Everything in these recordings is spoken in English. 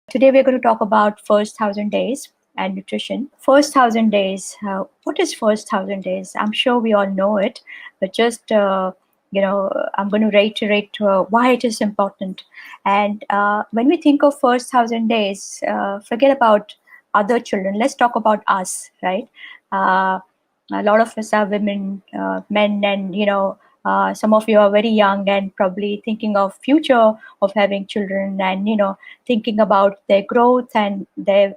Today we're going to talk about first 1,000 days and nutrition. First 1,000 days. What is first 1,000 days? I'm sure we all know it, but just I'm going to reiterate why it is important. And when we think of first 1,000 days, forget about other children. Let's talk about us, right? Uh, a lot of us are women, men, and some of you are very young and probably thinking of future of having children, and thinking about their growth and their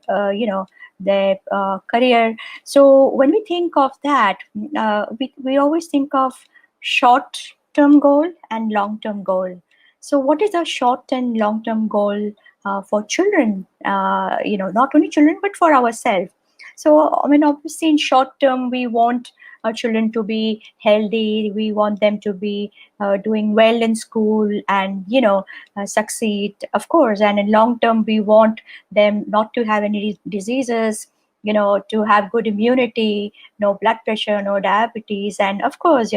career. So when we think of that, we always think of short term goal and long term goal. So what is a short and long term goal for children? Not only children but for ourselves. So I mean, obviously in short term we want our children to be healthy, we want them to be doing well in school, and succeed, of course. And in long term we want them not to have any diseases, to have good immunity, no blood pressure, no diabetes, and of course,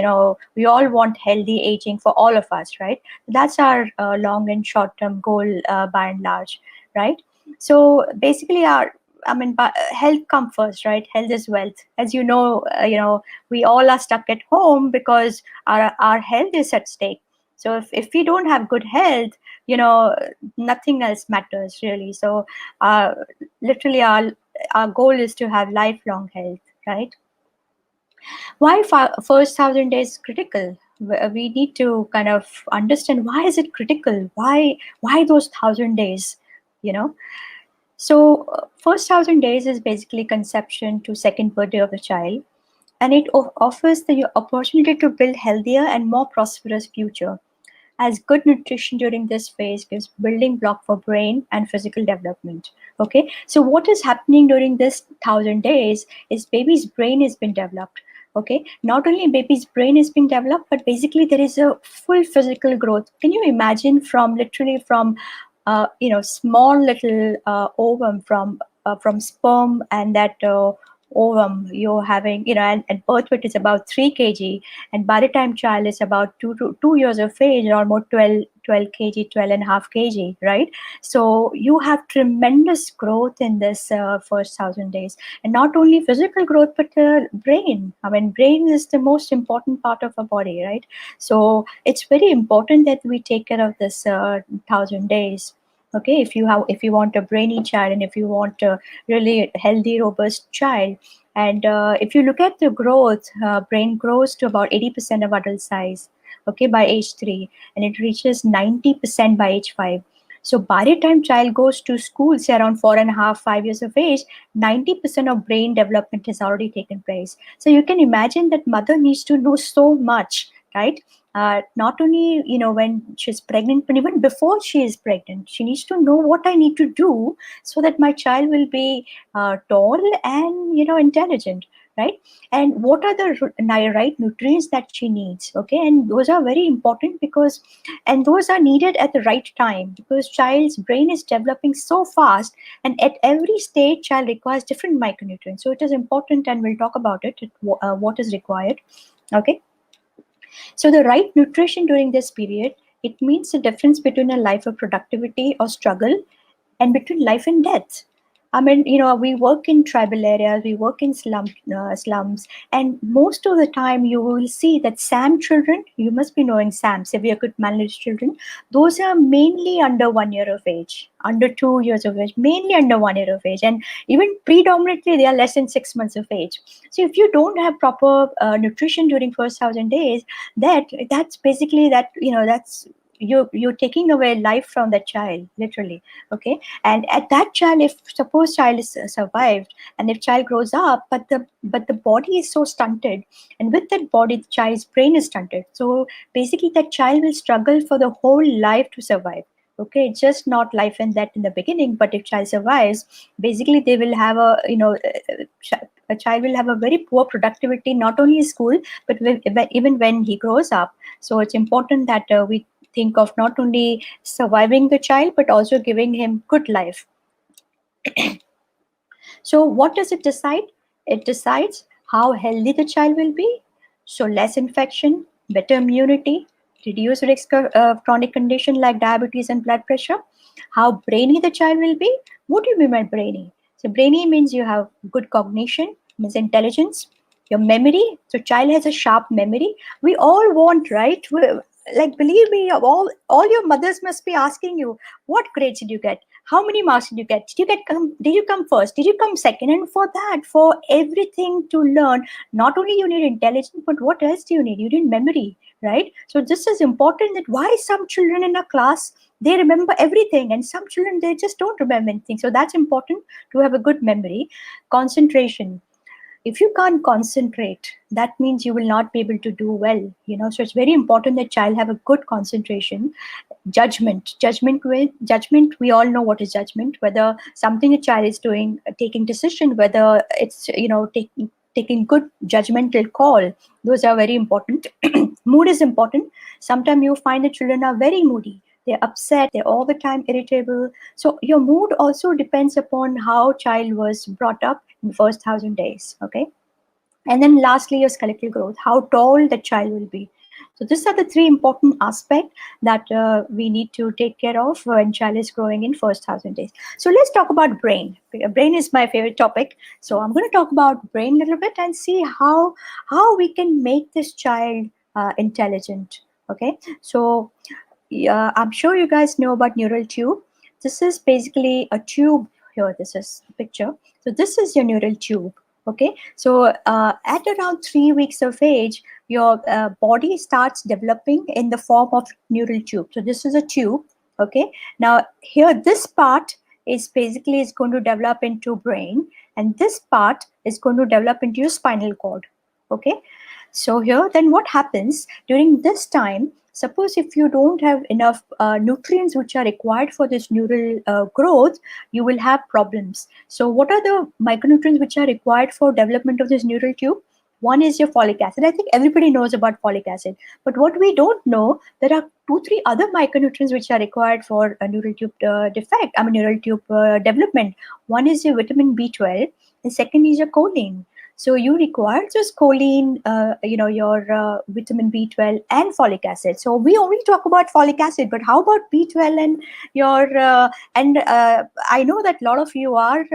we all want healthy aging for all of us, right? That's our long and short term goal, by and large, right? So basically health comes first, right? Health is wealth, as we all are stuck at home because our health is at stake. So if we don't have good health, nothing else matters really. So uh, literally our goal is to have lifelong health, right? Why first 1,000 days is critical? We need to kind of understand why is it critical, why those 1,000 days, you know so first 1,000 days is basically conception to second birthday of the child, and it offers the opportunity to build healthier and more prosperous future, as good nutrition during this phase gives building block for brain and physical development. Okay, so what is happening during this 1,000 days is baby's brain has been developed. Okay, not only baby's brain is being developed, but basically there is a full physical growth. Can you imagine from literally from small little ovum, from sperm, and that ovum you're having, and birth weight is about 3 kg, and by the time child is about 2 years of age, almost 12 kg, 12 and a half kg, right? So you have tremendous growth in this first 1,000 days, and not only physical growth but brain. I mean, brain is the most important part of our body, right? So it's very important that we take care of this 1,000 days. Okay, if you want a brainy child, and if you want a really healthy robust child, and if you look at the growth, brain grows to about 80% of adult size, okay, by age 3, and it reaches 90% by age 5. So by the time child goes to school, say around 4.5, 5 years of age, 90% of brain development has already taken place. So you can imagine that mother needs to know so much, right? Not only when she's pregnant, but even before she is pregnant, she needs to know what I need to do so that my child will be tall and intelligent, right? And what are the right nutrients that she needs? Okay, and those are very important, and those are needed at the right time, because child's brain is developing so fast, and at every stage child requires different micronutrients. So it is important, and we'll talk about it, what is required. Okay, so the right nutrition during this period, it means the difference between a life of productivity or struggle and between life and death. I mean, we work in tribal areas, we work in slums, and most of the time you will see that SAM children, you must be knowing SAM, severe acute malnourished children, those are mainly under 1 year of age, under 2 years of age, mainly under 1 year of age, and even predominantly they are less than 6 months of age. So if you don't have proper nutrition during first 1,000 days, that's basically that's you're taking away life from that child, literally. Okay, and at that child, if suppose child is survived, and if child grows up, but the body is so stunted, and with that body the child's brain is stunted, so basically that child will struggle for the whole life to survive. Okay, it's just not life and death in the beginning, but if child survives, basically they will have a child will have a very poor productivity, not only in school but even when he grows up. So it's important that we think of not only surviving the child, but also giving him good life. So what does it decide? It decides how healthy the child will be. So less infection, better immunity, reduced risk of chronic condition like diabetes and blood pressure. How brainy the child will be. What do you mean by brainy? So brainy means you have good cognition, means intelligence, your memory. So child has a sharp memory. We all want, right? Like believe me, all your mothers must be asking you, what grades did you get? How many marks did you get? Did you come first? Did you come second? And for that, for everything to learn, not only you need intelligence, but what else do you need? You need memory, right? So this is important, that why some children in a class, they remember everything, and some children, they just don't remember anything. So that's important, to have a good memory. Concentration. If you can't concentrate, that means you will not be able to do well, so it's very important that child have a good concentration. Judgment, we all know what is judgment, whether something a child is doing, taking decision, whether it's taking good judgmental call. Those are very important. Mood is important. Sometimes you find the children are very moody, they're upset, they're all the time irritable. So your mood also depends upon how child was brought up in the first 1,000 days. Okay. And then lastly, your skeletal growth, how tall the child will be. So these are the three important aspects that we need to take care of when child is growing in first 1,000 days. So let's talk about brain. Brain is my favorite topic. So I'm going to talk about brain a little bit and see how we can make this child intelligent. Okay. So I'm sure you guys know about neural tube. This is basically a tube here. This is the picture. So this is your neural tube. Okay. So at around 3 weeks of age, your body starts developing in the form of neural tube. So this is a tube. Okay. Now here, this part is basically is going to develop into brain, and this part is going to develop into your spinal cord. Okay. So here, then what happens during this time? Suppose if you don't have enough nutrients which are required for this neural growth, you will have problems. So what are the micronutrients which are required for development of this neural tube? One is your folic acid. I think everybody knows about folic acid. But what we don't know, there are 2-3 other micronutrients which are required for a neural tube neural tube development. One is your vitamin B12, and second is your choline. So you require just choline, your vitamin B12 and folic acid. So we only talk about folic acid, but how about B12 and your I know that a lot of you are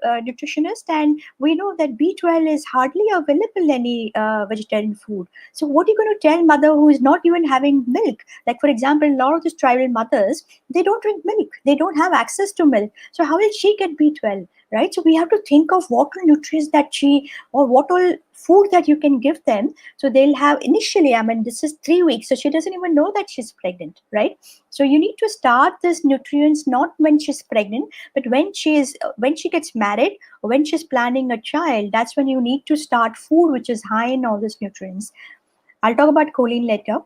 nutritionists, and we know that B12 is hardly available in any vegetarian food. So what are you going to tell mother who is not even having milk? Like for example, a lot of these tribal mothers, they don't drink milk, they don't have access to milk. So how will she get B12? Right? So we have to think of what all nutrients that or what all food that you can give them. So they'll have initially, this is 3 weeks, so she doesn't even know that she's pregnant, right? So you need to start this nutrients not when she's pregnant, but when she gets married, or when she's planning a child. That's when you need to start food which is high in all these nutrients. I'll talk about choline later.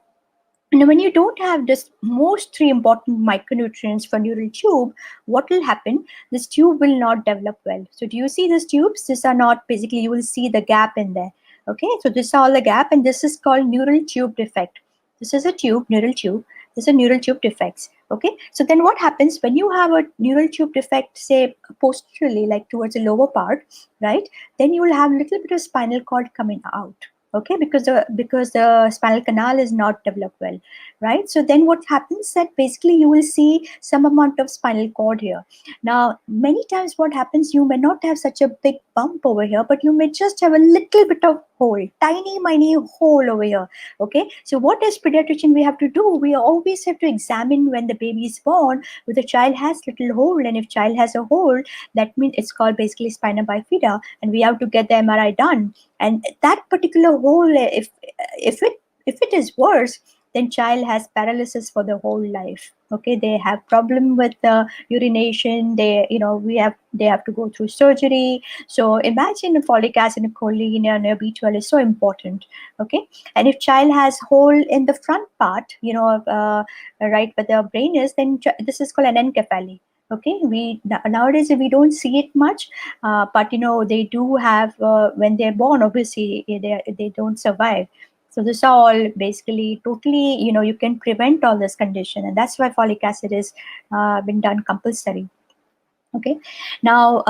And when you don't have this most 3 important micronutrients for neural tube, what will happen? This tube will not develop well. So do you see these tubes? These are not, basically you will see the gap in there. Okay, so this is all the gap, and this is called neural tube defect. This is a tube, neural tube. This is a neural tube defects. Okay, so then what happens when you have a neural tube defect, say posteriorly, like towards the lower part, right? Then you will have a little bit of spinal cord coming out. Okay, because the spinal canal is not developed well, right? So then what happens, that basically you will see some amount of spinal cord here. Now many times what happens, you may not have such a big bump over here, but you may just have a little bit of hole, tiny hole over here. Okay, so what as pediatrician we have to do, we always have to examine when the baby is born, if the child has little hole, and if child has a hole, that means it's called basically spina bifida, and we have to get the MRI done. And that particular hole, if it is worse, then child has paralysis for the whole life. Okay, they have problem with urination. They have to go through surgery. So imagine folic acid and choline and B12 is so important. Okay, and if child has hole in the front part, right where the brain is, then this is called anencephaly. Okay, we nowadays we don't see it much, but they do have when they're born. Obviously, they don't survive. So this are all basically totally, you can prevent all this condition, and that's why folic acid is been done compulsory. Okay, now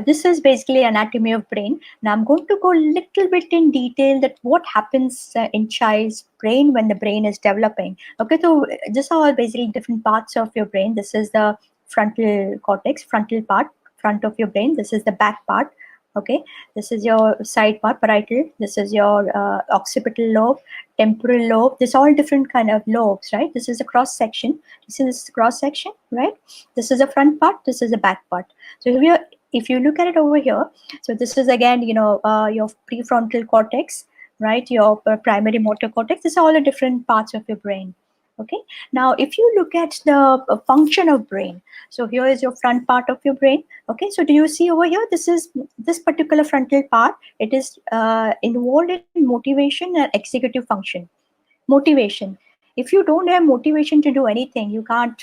this is basically anatomy of brain. Now I'm going to go a little bit in detail that what happens in child's brain when the brain is developing. Okay, so these are all basically different parts of your brain. This is the frontal cortex, frontal part, front of your brain. This is the back part. Okay, this is your side part, parietal. This is your occipital lobe, temporal lobe. This all different kind of lobes, right? This is a cross section. This is cross section, right? This is the front part, this is the back part. So if you look at it over here, so this is again, your prefrontal cortex, right? Your primary motor cortex. These are all the different parts of your brain. Okay. Now, if you look at the function of brain, so here is your front part of your brain. Okay. So do you see over here? This particular frontal part. It is involved in motivation and executive function. Motivation. If you don't have motivation to do anything, you can't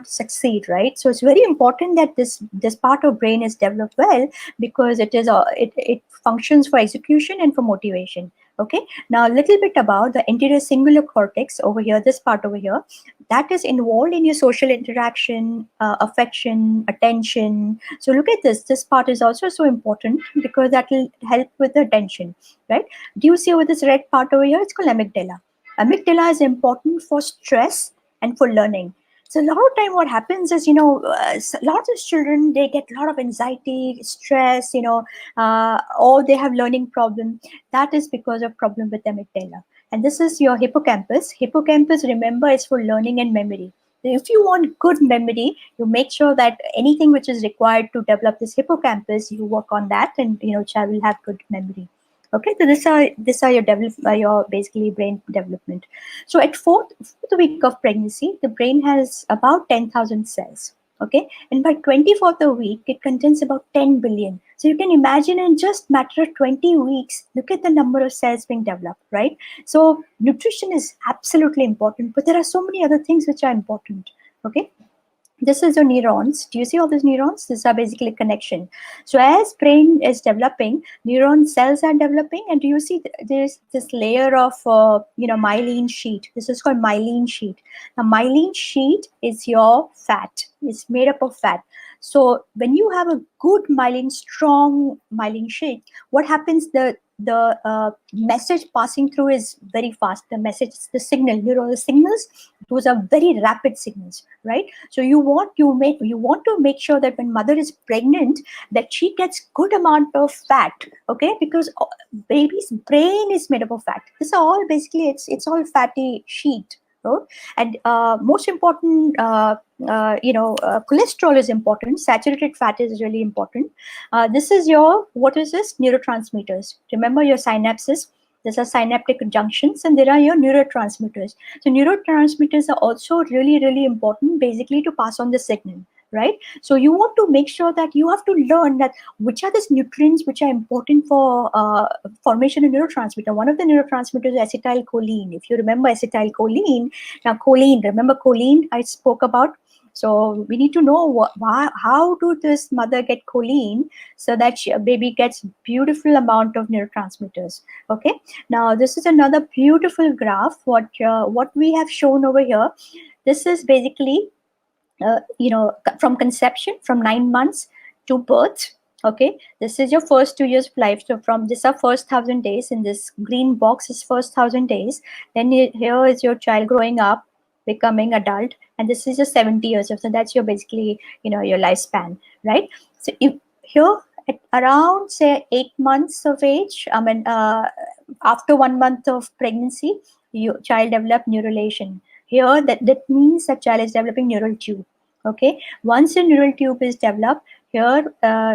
succeed, right? So it's very important that this part of brain is developed well, because it functions for execution and for motivation. Okay, now a little bit about the anterior cingulate cortex over here, this part over here, that is involved in your social interaction, affection, attention. So look at this part is also so important, because that will help with the attention, right? Do you see over this red part over here? It's called amygdala. Amygdala is important for stress and for learning. So a lot of time what happens is, lots of children, they get a lot of anxiety, stress, or they have learning problem. That is because of problem with amygdala. And this is your hippocampus. Hippocampus, remember, is for learning and memory. So if you want good memory, you make sure that anything which is required to develop this hippocampus, you work on that, and child will have good memory. Okay, so this are your basically brain development. So at fourth week of pregnancy, the brain has about 10,000 cells. Okay, and by 24th week, it contains about 10 billion. So you can imagine, in just matter of 20 weeks, look at the number of cells being developed, right? So nutrition is absolutely important, but there are so many other things which are important. Okay. This is your neurons. Do you see all these neurons? These are basically connection. So as brain is developing, neuron cells are developing, and do you see there's this layer of myelin sheet? This is called myelin sheet. Now myelin sheet is your fat. It's made up of fat. So when you have a good myelin, strong myelin sheet, what happens? The message passing through is very fast. The message, the signal, neural signals, those are very rapid signals, right? So you want to make sure that when mother is pregnant, that she gets good amount of fat. Okay, because baby's brain is made up of fat. This is all basically, it's all fatty sheet. And most important, cholesterol is important. Saturated fat is really important. This is what is this? Neurotransmitters. Remember your synapses. These are synaptic junctions, and there are your neurotransmitters. So neurotransmitters are also really, really important, basically to pass on the signal, right? So you want to make sure that you have to learn that which are these nutrients which are important for formation of neurotransmitter. One of the neurotransmitters is acetylcholine. If you remember acetylcholine, now choline, remember choline I spoke about? So we need to know how do this mother get choline, so that baby gets beautiful amount of neurotransmitters. Okay. Now this is another beautiful graph. What we have shown over here. This is basically from conception, from 9 months to birth. Okay, this is your first 2 years of life. So from this are first 1,000 days. In this green box is first 1,000 days. Then here is your child growing up, becoming adult, and this is your 70 years of. So that's your basically your lifespan, right? So here at around say 8 months of age, after 1 month of pregnancy, your child develop neurulation. Here that means that child is developing neural tube. Okay, once the neural tube is developed, here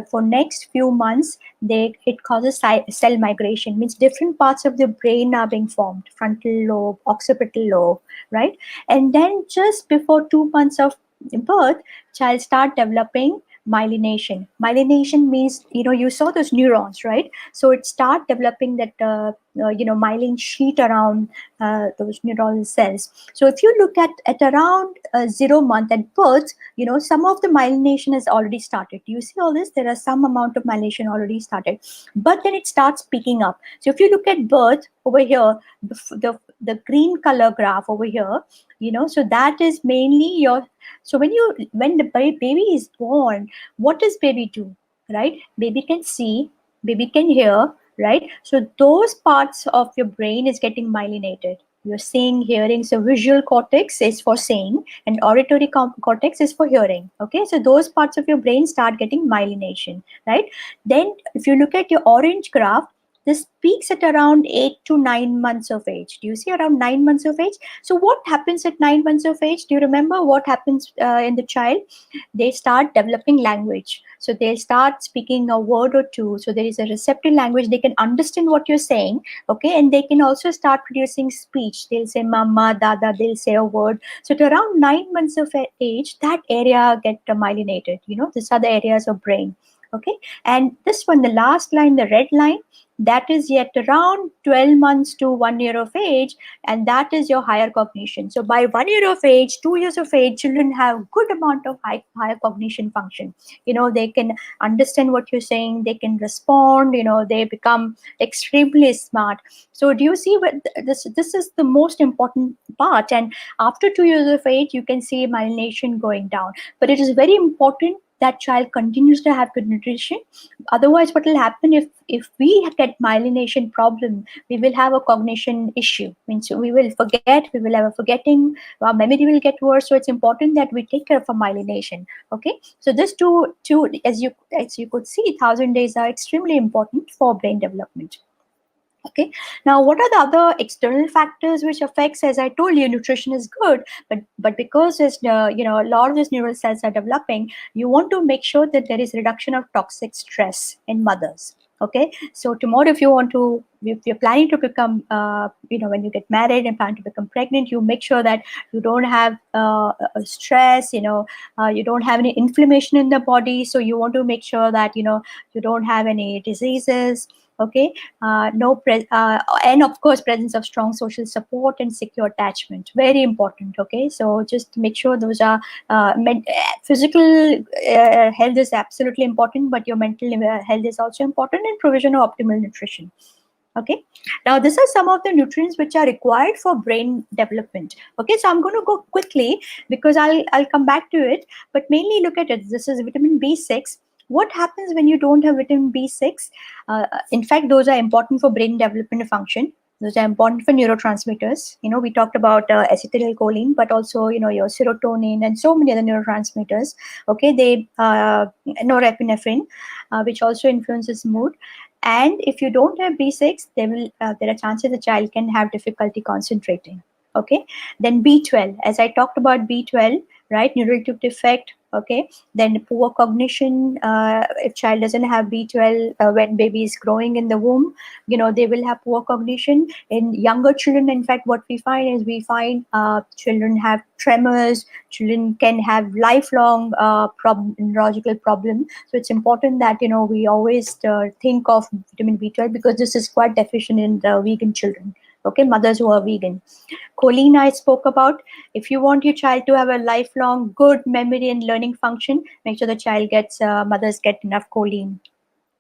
for next few months, it causes cell migration. Means different parts of the brain are being formed: frontal lobe, occipital lobe, right? And then just before 2 months of birth, child start developing myelination. Myelination means you saw those neurons, right? So it start developing that myelin sheet around those neural cells. So if you look at around 0 month at birth, some of the myelination has already started. Do you see all this? There are some amount of myelination already started, but then it starts picking up. So if you look at birth over here, the green color graph over here, so that is mainly your. So when the baby is born, what does baby do? Right? Baby can see, baby can hear, right? So those parts of your brain is getting myelinated. You're seeing, hearing. So visual cortex is for seeing, and auditory cortex is for hearing. Okay, so those parts of your brain start getting myelination, right? Then if you look at your orange graph, this peaks at around 8 to 9 months of age. Do you see around 9 months of age? So what happens at 9 months of age? Do you remember what happens in the child? They start developing language. So they'll start speaking a word or two. So there is a receptive language. They can understand what you're saying, okay? And they can also start producing speech. They'll say mama, dada, they'll say a word. So at around 9 months of age, that area get myelinated. These are the areas of brain. Okay, and this one, the last line, the red line, that is yet around 12 months to 1 year of age, and that is your higher cognition. So by 1 year of age, 2 years of age, children have good amount of higher cognition function. They can understand what you're saying, they can respond, they become extremely smart. So do you see what this is the most important part? And after 2 years of age, you can see myelination going down, but it is very important that child continues to have good nutrition. Otherwise, what will happen if we get myelination problem, we will have a cognition issue. Means we will forget, we will have a forgetting, our memory will get worse. So it's important that we take care of our myelination. Okay, so this two as you could see, 1,000 days are extremely important for brain development. Okay, now what are the other external factors which affects? As I told you, nutrition is good, but because there's a lot of these neural cells are developing, you want to make sure that there is reduction of toxic stress in mothers. Okay, so tomorrow if you're planning to become when you get married and plan to become pregnant, you make sure that you don't have stress, you don't have any inflammation in the body. So you want to make sure that you don't have any diseases. Okay, and of course presence of strong social support and secure attachment, very important. Okay, so just make sure those are physical health is absolutely important, but your mental health is also important, and provision of optimal nutrition. Okay, now these are some of the nutrients which are required for brain development. Okay, so I'm going to go quickly because I'll come back to it, but mainly look at it. This is vitamin B6. What happens when you don't have vitamin B6? In fact, those are important for brain development function. Those are important for neurotransmitters. We talked about acetylcholine, but also, your serotonin and so many other neurotransmitters. Okay, they norepinephrine, which also influences mood. And if you don't have B6, there are chances the child can have difficulty concentrating. Okay, then B12, as I talked about B12, right? Neural tube defect. Okay, then poor cognition. If child doesn't have B12 when baby is growing in the womb, they will have poor cognition. In younger children, in fact, what we find children have tremors. Children can have lifelong neurological problem. So it's important that we always think of vitamin B12 because this is quite deficient in the vegan children. Okay, mothers who are vegan. Choline I spoke about. If you want your child to have a lifelong good memory and learning function, make sure the child mothers get enough choline.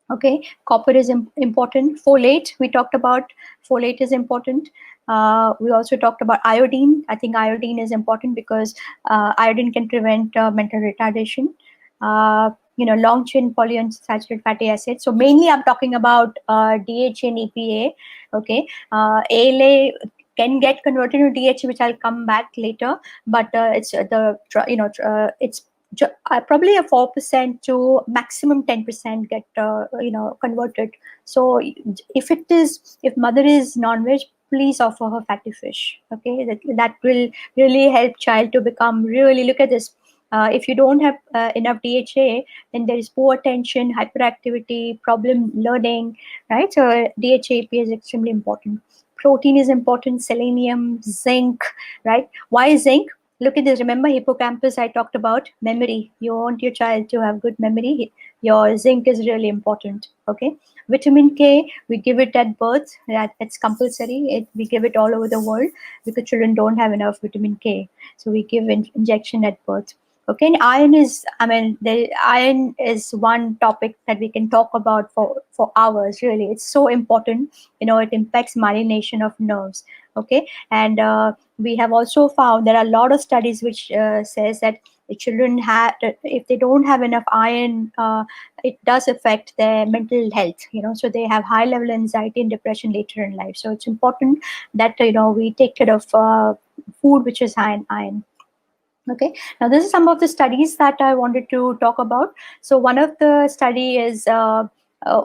Okay, copper is important. Folate, we talked about. Folate is important. We also talked about iodine. I think iodine is important because iodine can prevent mental retardation. Long chain polyunsaturated fatty acids. So mainly I'm talking about DHA and EPA. Okay, ALA can get converted to DHA, which I'll come back later. But it's it's probably a 4% to maximum 10% get converted. So if mother is non-veg, please offer her fatty fish. Okay, that will really help child to become really. Look at this. If you don't have enough DHA, then there is poor attention, hyperactivity, problem learning, right? So DHA EPA is extremely important. Protein is important, selenium, zinc, right? Why zinc? Look at this. Remember hippocampus I talked about? Memory. You want your child to have good memory. Your zinc is really important. Okay. Vitamin K, we give it at birth. It's compulsory. We give it all over the world because children don't have enough vitamin K. So we give injection at birth. Okay, and iron is, I mean, the iron is one topic that we can talk about for hours. Really, it's so important. It impacts myelination of nerves. Okay, and we have also found there are a lot of studies which says that the children have, if they don't have enough iron, it does affect their mental health. So they have high level anxiety and depression later in life. So it's important that we take care of food which is high in iron. Okay, now this is some of the studies that I wanted to talk about. So one of the study is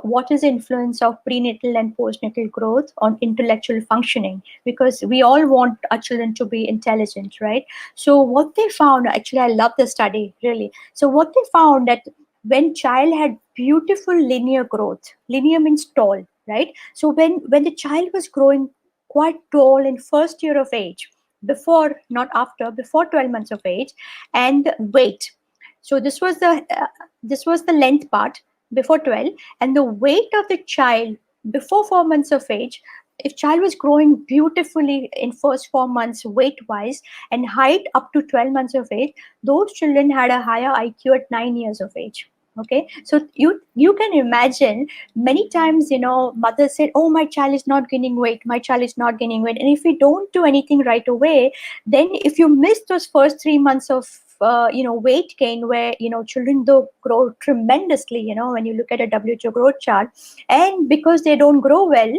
what is the influence of prenatal and postnatal growth on intellectual functioning, because we all want our children to be intelligent, right? So what they found, actually I love the study really. So what they found, that when child had beautiful linear growth, linear means tall, right? So when the child was growing quite tall in first year of age, before, not after, before 12 months of age, and weight. So this was the length part before 12, and the weight of the child before 4 months of age. If child was growing beautifully in first 4 months weight wise, and height up to 12 months of age, those children had a higher IQ at 9 years of age. Okay, so you can imagine, many times mothers said, oh, my child is not gaining weight, my child is not gaining weight. And if we don't do anything right away, then if you miss those first 3 months of weight gain, where children do grow tremendously, when you look at a WHO growth chart, and because they don't grow well,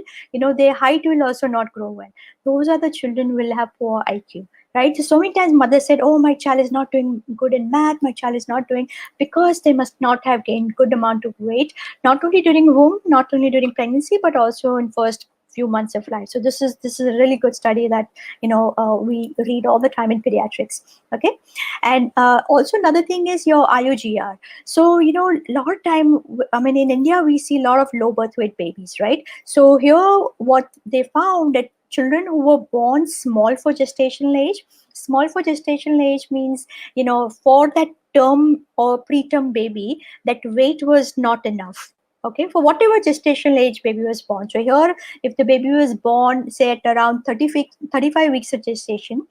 their height will also not grow well. Those are the children will have poor IQ, right? So many times mothers said, oh, my child is not doing good in math, my child is not doing, because they must not have gained good amount of weight, not only during womb, not only during pregnancy, but also in first few months of life. So this is a really good study that we read all the time in pediatrics. Okay, and also another thing is your IUGR. So a lot of time, I mean, in India we see a lot of low birth weight babies, right? So here what they found, that children who were born small for gestational age, small for gestational age means for that term or preterm baby, that weight was not enough. Okay, for whatever gestational age baby was born. So here, if the baby was born say at around 35 weeks of gestation,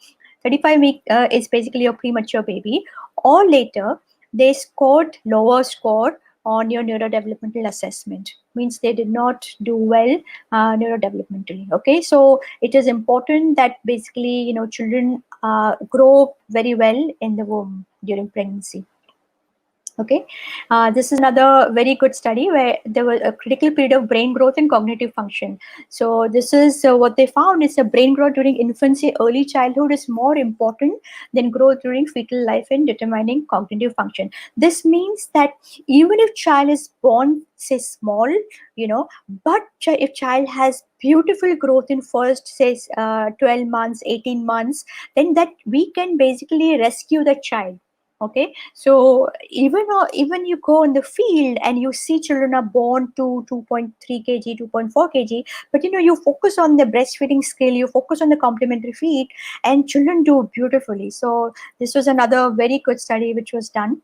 35 week is basically a premature baby, or later, they scored lower score on your neurodevelopmental assessment, means they did not do well neurodevelopmentally. Okay, so it is important that basically children grow very well in the womb during pregnancy. Okay, this is another very good study where there was a critical period of brain growth and cognitive function. So this is what they found is a brain growth during infancy, early childhood is more important than growth during fetal life in determining cognitive function. This means that even if child is born say small, but if child has beautiful growth in first say 12 months, 18 months, then that we can basically rescue the child. Okay, so even you go in the field and you see children are born to 2.3 kg, 2.4 kg, but you focus on the breastfeeding skill, you focus on the complementary feed, and children do beautifully. So this was another very good study which was done.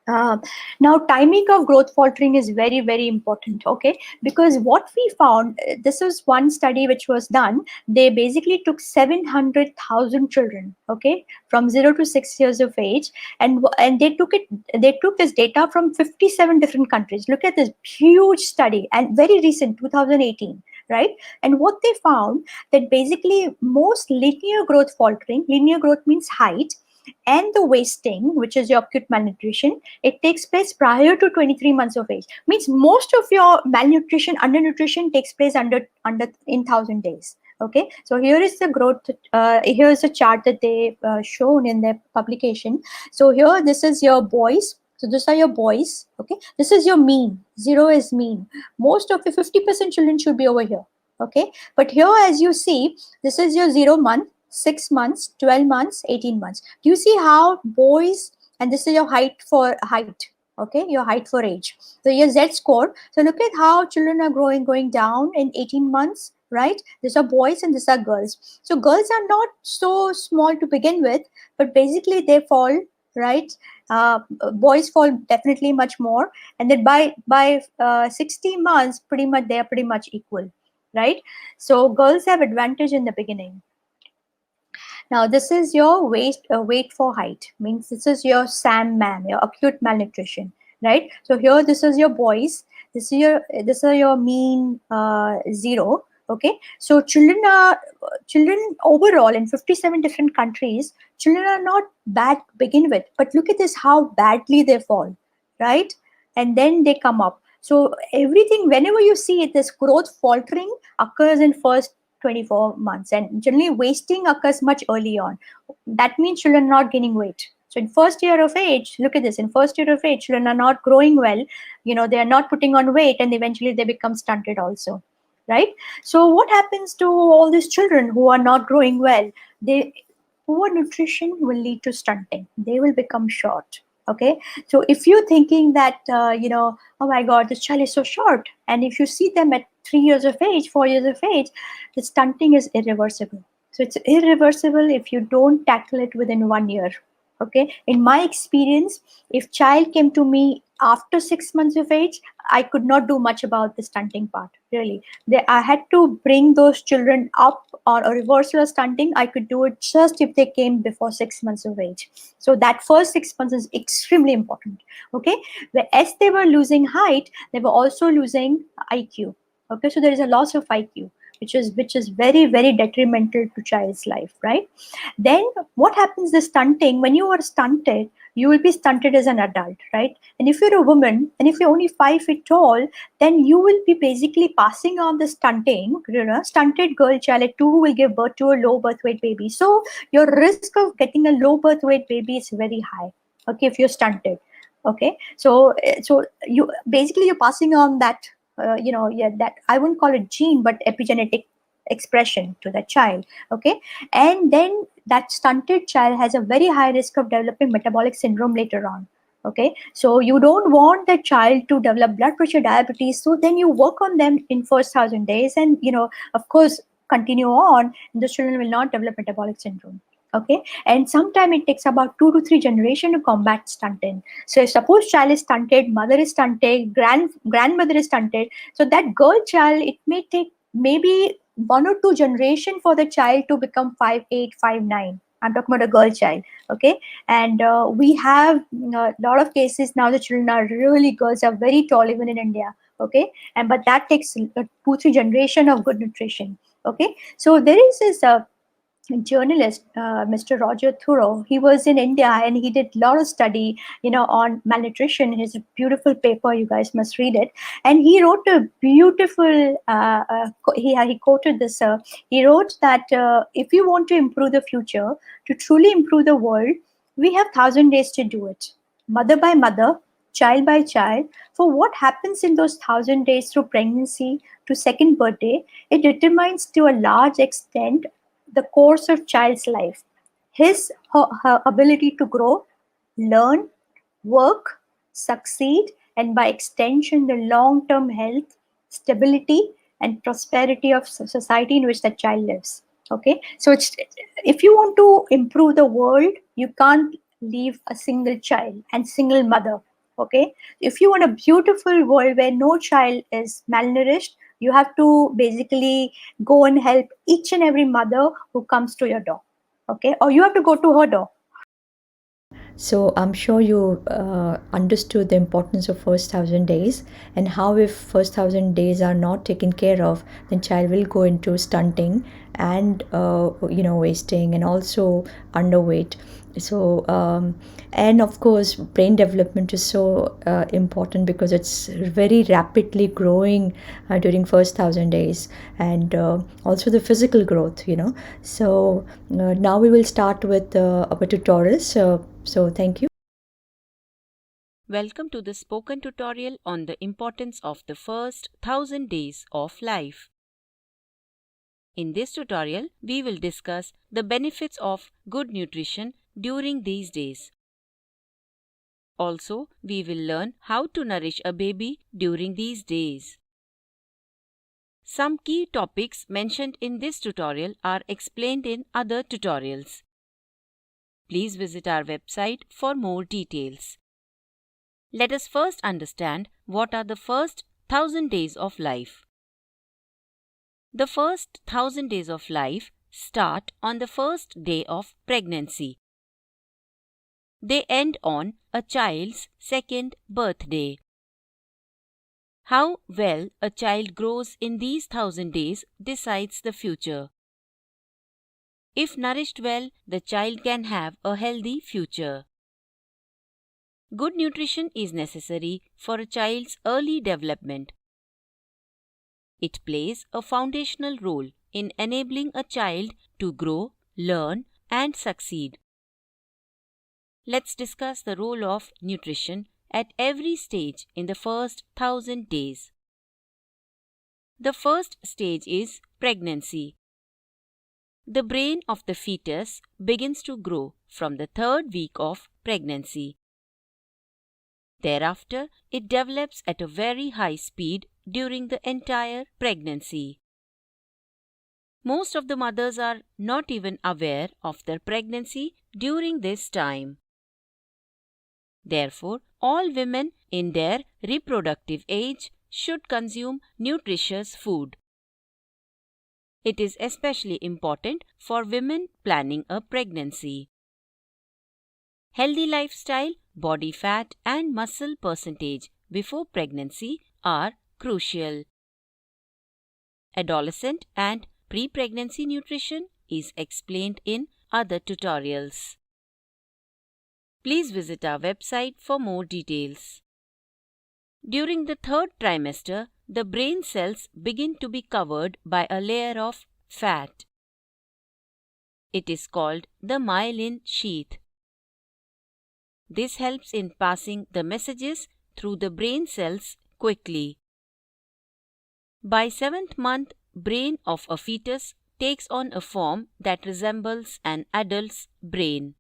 Now, timing of growth faltering is very, very important, okay? Because what we found, this was one study which was done. They basically took 700,000 children, okay, from 0 to 6 years of age, and they took this data from 57 different countries. Look at this huge study, and very recent, 2018. Right, and what they found, that basically most linear growth faltering, linear growth means height, and the wasting, which is your acute malnutrition, it takes place prior to 23 months of age. Means most of your malnutrition, undernutrition takes place under in 1,000 days. Okay, so here is the growth. Here is a chart that they shown in their publication. So here, this is your boys. So these are your boys. Okay, this is your mean. 0 is mean. Most of the 50% children should be over here. Okay, but here, as you see, this is your 0 month, 6 months, 12 months, 18 months. Do you see how boys, and this is your height for height, okay, your height for age. So your Z score. So look at how children are going down in 18 months, right? These are boys and these are girls. So girls are not so small to begin with, but basically they fall right? Boys fall definitely much more, and then by 60 months, pretty much they are pretty much equal, right? So girls have advantage in the beginning. Now this is your weight for height, means this is your SAM-MAM, your acute malnutrition, right? So here this is your boys, this is your mean 0. Okay, so children overall in 57 different countries, children are not bad to begin with, but look at this how badly they fall, right? And then they come up. So everything, whenever you see this growth faltering occurs in first 24 months, and generally wasting occurs much early on. That means children are not gaining weight. So in first year of age, look at this, in first year of age, children are not growing well, they are not putting on weight, and eventually they become stunted also, right? So what happens to all these children who are not growing well? They Poor nutrition will lead to stunting. They will become short. Okay, so if you're thinking that oh my god, this child is so short, and if you see them at 3 years of age, 4 years of age, the stunting is irreversible. So it's irreversible if you don't tackle it within 1 year. Okay, in my experience, if child came to me after 6 months of age, I could not do much about the stunting part, really. I had to bring those children up or a reversal of stunting. I could do it just if they came before 6 months of age. So that first 6 months is extremely important. Okay, as they were losing height, they were also losing IQ. Okay, so there is a loss of IQ, which is very, very detrimental to child's life, right? Then what happens, the stunting, when you are stunted, you will be stunted as an adult, right? And if you're a woman, and if you're only 5 feet tall, then you will be basically passing on the stunting. Stunted girl child at 2 will give birth to a low birth weight baby. So your risk of getting a low birth weight baby is very high. Okay, if you're stunted. Okay, so you basically you're passing on that yeah, that I wouldn't call it gene, but epigenetic expression to the child. Okay, and then that stunted child has a very high risk of developing metabolic syndrome later on. Okay, so you don't want the child to develop blood pressure, diabetes, so then you work on them in first 1,000 days, and of course continue on, the children will not develop metabolic syndrome. Okay, and sometimes it takes about 2 to 3 generations to combat stunting. So if suppose child is stunted, mother is stunted, grandmother is stunted, so that girl child, it may take maybe 1 or 2 generations for the child to become 5'8", 5'9". I'm talking about a girl child. Okay, and we have a lot of cases now. The children are really, girls are very tall even in India. Okay, and but that takes 2-3 generations of good nutrition. Okay, so there is this journalist, Mr. Roger Thoreau. He was in India and he did a lot of study, on malnutrition. His beautiful paper, you guys must read it. And he wrote a beautiful. He quoted this. He wrote that if you want to improve the future, to truly improve the world, we have 1,000 days to do it, mother by mother, child by child. For what happens in those 1,000 days through pregnancy to second birthday, it determines to a large extent the course of child's life, her ability to grow, learn, work, succeed, and by extension, the long-term health, stability, and prosperity of society in which the child lives. Okay, so if you want to improve the world, you can't leave a single child and single mother. Okay, if you want a beautiful world where no child is malnourished, you have to basically go and help each and every mother who comes to your door. Okay, or you have to go to her door. So I'm sure you understood the importance of first 1,000 days, and how if first 1,000 days are not taken care of, then child will go into stunting and wasting and also underweight. So and of course brain development is so important because it's very rapidly growing during first 1,000 days, and also the physical growth. So now we will start with our tutorials. So thank you. Welcome to the spoken tutorial on the importance of the first 1,000 days of life. In this tutorial, we will discuss the benefits of good nutrition during these days. Also, we will learn how to nourish a baby during these days. Some key topics mentioned in this tutorial are explained in other tutorials. Please visit our website for more details. Let us first understand what are the first 1000 days of life. The first 1000 days of life start on the first day of pregnancy. They end on a child's second birthday. How well a child grows in these 1000 days decides the future. If nourished well, the child can have a healthy future. Good nutrition is necessary for a child's early development. It plays a foundational role in enabling a child to grow, learn, and succeed. Let's discuss the role of nutrition at every stage in the first 1000 days. The first stage is pregnancy. The brain of the fetus begins to grow from the 3rd week of pregnancy. Thereafter, it develops at a very high speed during the entire pregnancy. Most of the mothers are not even aware of their pregnancy during this time. Therefore, all women in their reproductive age should consume nutritious food. It is especially important for women planning a pregnancy. Healthy lifestyle, body fat, and muscle percentage before pregnancy are crucial. Adolescent and pre-pregnancy nutrition is explained in other tutorials. Please visit our website for more details. During the 3rd trimester, the brain cells begin to be covered by a layer of fat. It is called the myelin sheath. This helps in passing the messages through the brain cells quickly. By 7th month, brain of a fetus takes on a form that resembles an adult's brain.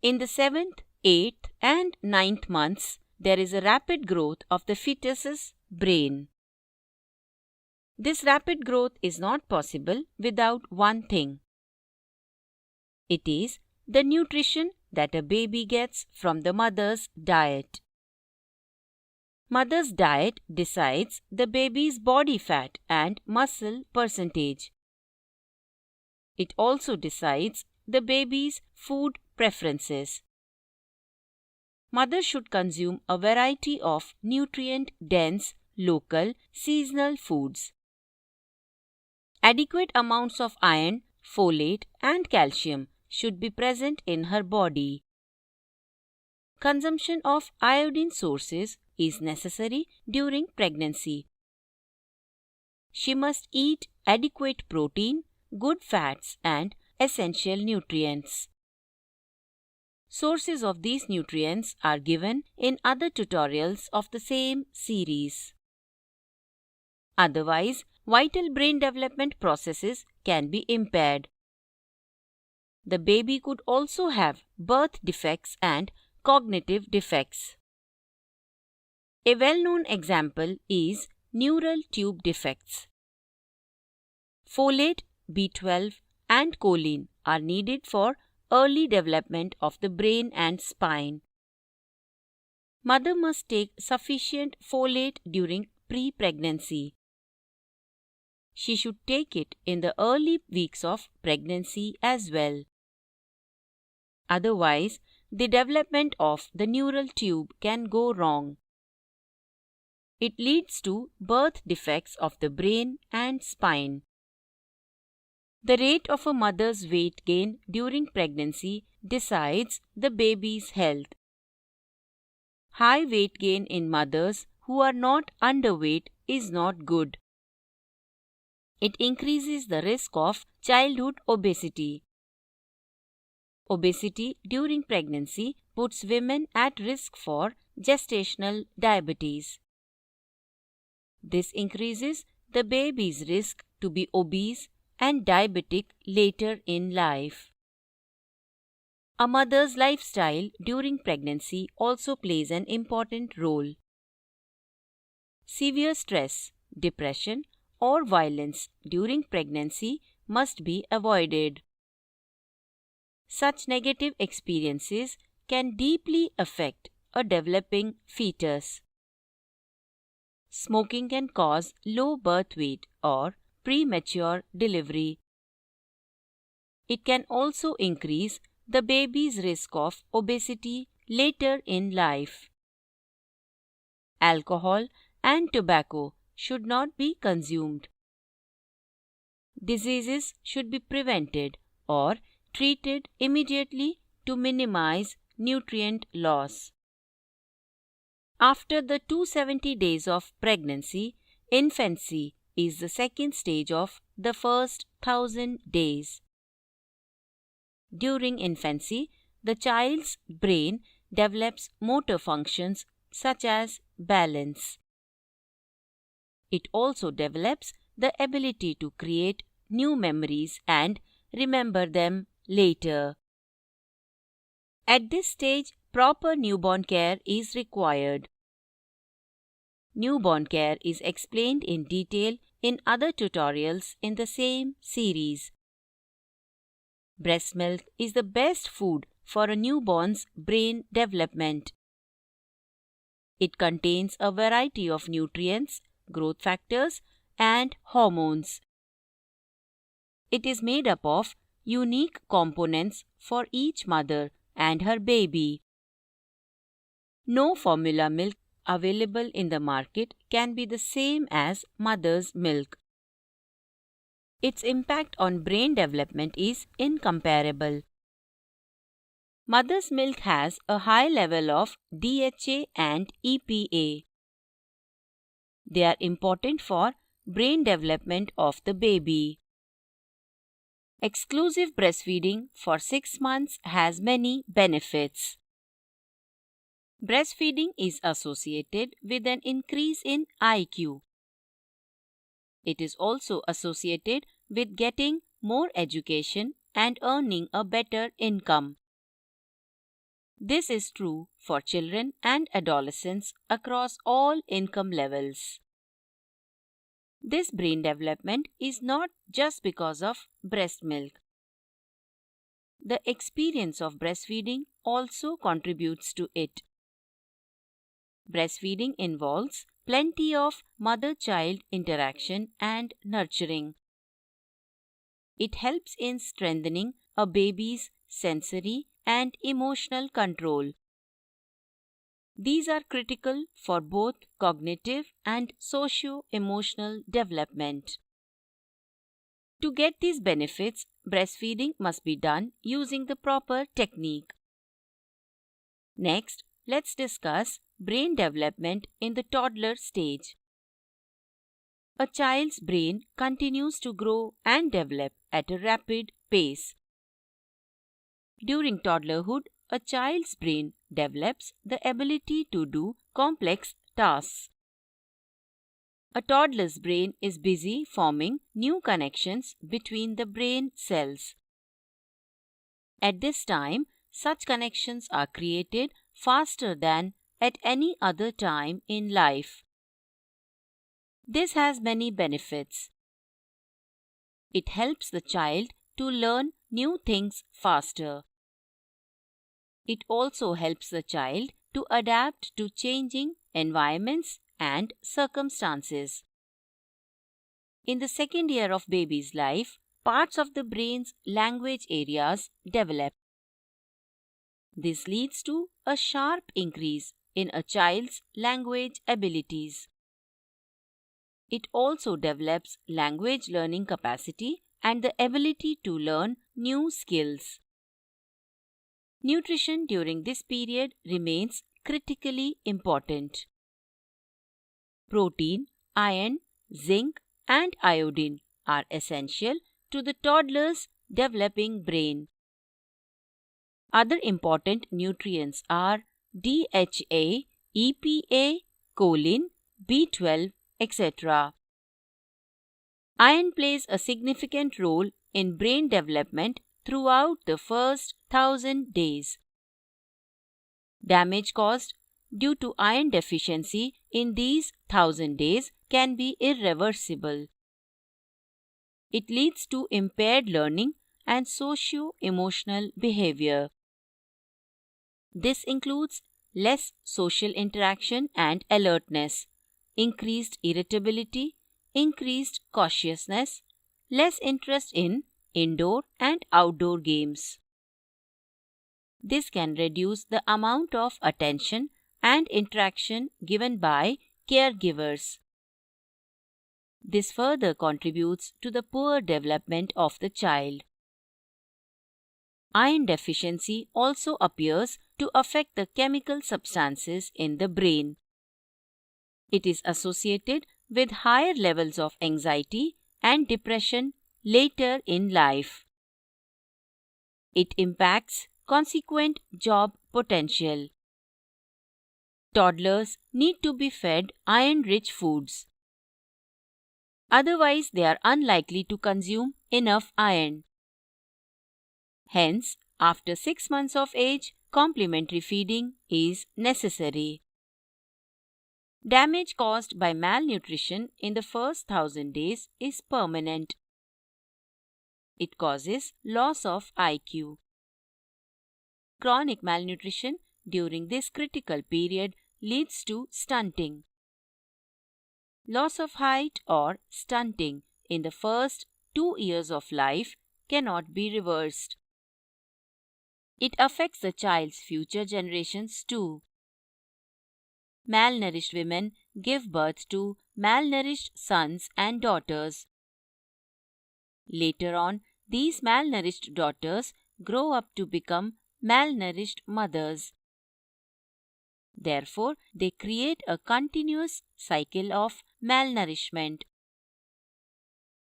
In the 7th, 8th, and 9th months, there is a rapid growth of the fetus's brain. This rapid growth is not possible without one thing. It is the nutrition that a baby gets from the mother's diet. Mother's diet decides the baby's body fat and muscle percentage. It also decides the baby's food preferences. Mother should consume a variety of nutrient-dense, local, seasonal foods. Adequate amounts of iron, folate, and calcium should be present in her body. Consumption of iodine sources is necessary during pregnancy. She must eat adequate protein, good fats, and essential nutrients. Sources of these nutrients are given in other tutorials of the same series. Otherwise, vital brain development processes can be impaired. The baby could also have birth defects and cognitive defects. A well-known example is neural tube defects. Folate, B12, and choline are needed for early development of the brain and spine. Mother must take sufficient folate during pre-pregnancy. She should take it in the early weeks of pregnancy as well. Otherwise, the development of the neural tube can go wrong. It leads to birth defects of the brain and spine. The rate of a mother's weight gain during pregnancy decides the baby's health. High weight gain in mothers who are not underweight is not good. It increases the risk of childhood obesity. Obesity during pregnancy puts women at risk for gestational diabetes. This increases the baby's risk to be obese and diabetic later in life. A mother's lifestyle during pregnancy also plays an important role. Severe stress, depression, or violence during pregnancy must be avoided. such negative experiences can deeply affect a developing fetus. Smoking can cause low birth weight or premature delivery. It can also increase the baby's risk of obesity later in life. Alcohol and tobacco should not be consumed. Diseases should be prevented or treated immediately to minimize nutrient loss. After the 270 days of pregnancy, infancy is the second stage of the first 1000 days. During infancy, the child's brain develops motor functions such as balance. It also develops the ability to create new memories and remember them later. At this stage, proper newborn care is required. Newborn care is explained in detail in other tutorials in the same series. Breast milk is the best food for a newborn's brain development. It contains a variety of nutrients, growth factors, and hormones. It is made up of unique components for each mother and her baby. No formula milk available in the market can be the same as mother's milk. Its impact on brain development is incomparable. Mother's milk has a high level of DHA and EPA. They are important for brain development of the baby. Exclusive breastfeeding for 6 months has many benefits. Breastfeeding is associated with an increase in IQ. It is also associated with getting more education and earning a better income. This is true for children and adolescents across all income levels. This brain development is not just because of breast milk. The experience of breastfeeding also contributes to it. Breastfeeding involves plenty of mother-child interaction and nurturing. It helps in strengthening a baby's sensory and emotional control. These are critical for both cognitive and socio-emotional development. To get these benefits, breastfeeding must be done using the proper technique. Next, let's discuss brain development in the toddler stage. A child's brain continues to grow and develop at a rapid pace. During toddlerhood, a child's brain develops the ability to do complex tasks. A toddler's brain is busy forming new connections between the brain cells. At this time, such connections are created faster than at any other time in life. This has many benefits. It helps the child to learn new things faster. It also helps the child to adapt to changing environments and circumstances. In the second year of baby's life, parts of the brain's language areas develop. This leads to a sharp increase in a child's language abilities. It also develops language learning capacity and the ability to learn new skills. Nutrition during this period remains critically important. Protein, iron, zinc, and iodine are essential to the toddler's developing brain. Other important nutrients are DHA, EPA, choline, B12, etc. Iron plays a significant role in brain development throughout the first 1000 days. Damage caused due to iron deficiency in these 1000 days can be irreversible. It leads to impaired learning and socio-emotional behavior. This includes less social interaction and alertness, increased irritability, increased cautiousness, less interest in indoor and outdoor games. This can reduce the amount of attention and interaction given by caregivers. This further contributes to the poor development of the child. Iron deficiency also appears to affect the chemical substances in the brain. It is associated with higher levels of anxiety and depression later in life. It impacts consequent job potential. Toddlers need to be fed iron-rich foods. Otherwise, they are unlikely to consume enough iron. Hence, after 6 months of age, complementary feeding is necessary. Damage caused by malnutrition in the first 1000 days is permanent. It causes loss of IQ. Chronic malnutrition during this critical period leads to stunting. Loss of height or stunting in the first 2 years of life cannot be reversed. It affects the child's future generations too. Malnourished women give birth to malnourished sons and daughters. Later on, these malnourished daughters grow up to become malnourished mothers. Therefore, they create a continuous cycle of malnourishment.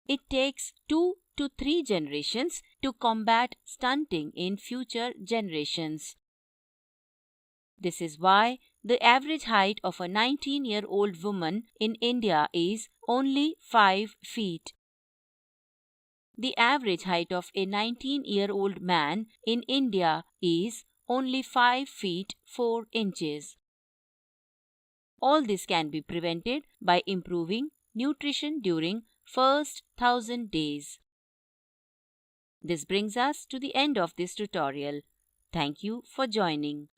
It takes 2 to 3 generations to combat stunting in future generations. This is why the average height of a 19-year-old woman in India is only 5 feet. The average height of a 19-year-old man in India is only 5 feet 4 inches. All this can be prevented by improving nutrition during first 1000 days. This brings us to the end of this tutorial. Thank you for joining.